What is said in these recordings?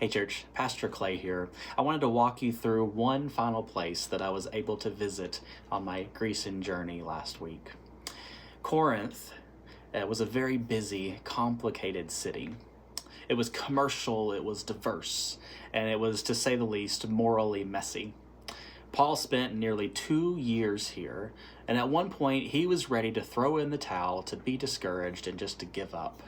Hey church, Pastor Clay here. I wanted to walk you through one final place that I was able to visit on my Grecian journey last week. Corinth was a very busy, complicated city. It was commercial, it was diverse, and it was, to say the least, morally messy. Paul spent nearly 2 years here, and at one point he was ready to throw in the towel, to be discouraged, and just to give up.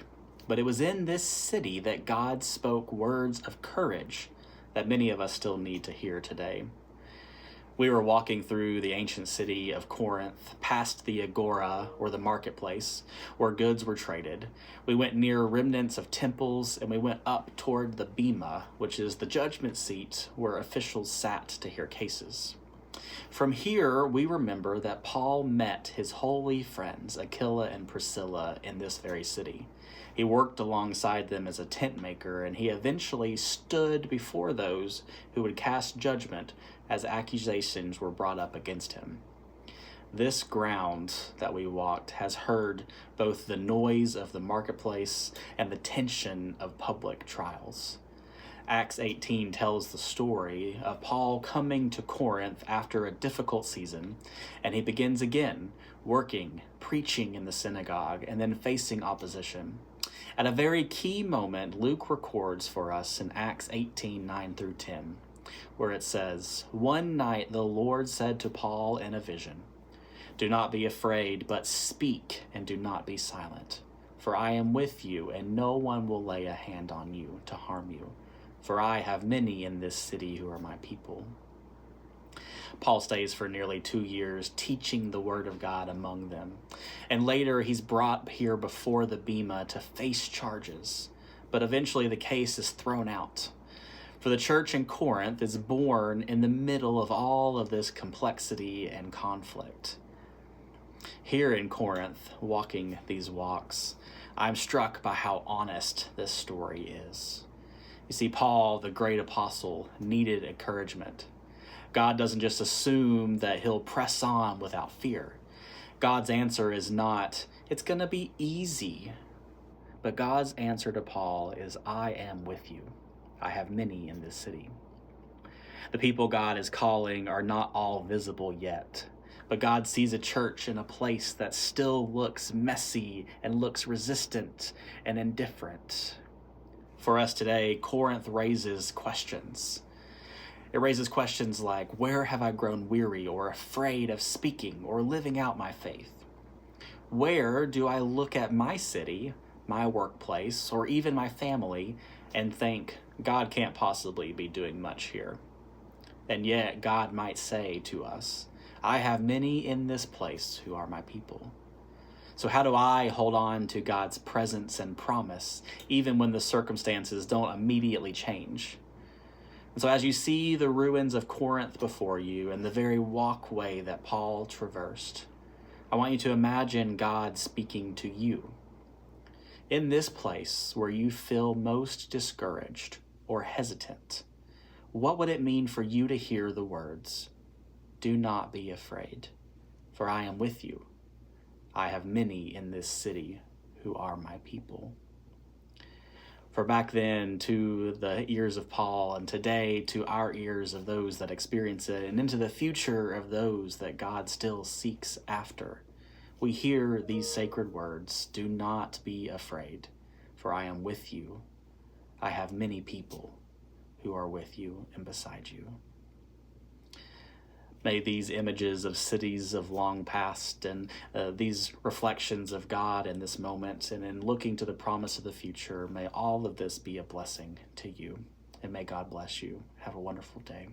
But it was in this city that God spoke words of courage that many of us still need to hear today. We were walking through the ancient city of Corinth, past the agora, or the marketplace, where goods were traded. We went near remnants of temples, and we went up toward the bema, which is the judgment seat where officials sat to hear cases. From here, we remember that Paul met his holy friends, Aquila and Priscilla, in this very city. He worked alongside them as a tent maker, and he eventually stood before those who would cast judgment as accusations were brought up against him. This ground that we walked has heard both the noise of the marketplace and the tension of public trials. Acts 18 tells the story of Paul coming to Corinth after a difficult season, and he begins again working, preaching in the synagogue, and then facing opposition. At a very key moment, Luke records for us in Acts 18, 9 through 10, where it says, "One night the Lord said to Paul in a vision, 'Do not be afraid, but speak and do not be silent. For I am with you, and no one will lay a hand on you to harm you. For I have many in this city who are my people.'" Paul stays for nearly 2 years teaching the word of God among them. And later he's brought here before the bema to face charges. But eventually the case is thrown out. For the church in Corinth is born in the middle of all of this complexity and conflict. Here in Corinth, walking these walks, I'm struck by how honest this story is. You see, Paul, the great apostle, needed encouragement. God doesn't just assume that he'll press on without fear. God's answer is not, "It's going to be easy." But God's answer to Paul is, "I am with you. I have many in this city." The people God is calling are not all visible yet, but God sees a church in a place that still looks messy and looks resistant and indifferent. For us today, Corinth raises questions. It raises questions like, where have I grown weary or afraid of speaking or living out my faith? Where do I look at my city, my workplace, or even my family and think, God can't possibly be doing much here? And yet God might say to us, "I have many in this place who are my people." So how do I hold on to God's presence and promise, even when the circumstances don't immediately change? And so as you see the ruins of Corinth before you and the very walkway that Paul traversed, I want you to imagine God speaking to you. In this place where you feel most discouraged or hesitant, what would it mean for you to hear the words, "Do not be afraid, for I am with you. I have many in this city who are my people"? For back then, to the ears of Paul, and today to our ears of those that experience it, and into the future of those that God still seeks after, we hear these sacred words, "Do not be afraid, for I am with you. I have many people who are with you and beside you." May these images of cities of long past and these reflections of God in this moment and in looking to the promise of the future, may all of this be a blessing to you. And may God bless you. Have a wonderful day.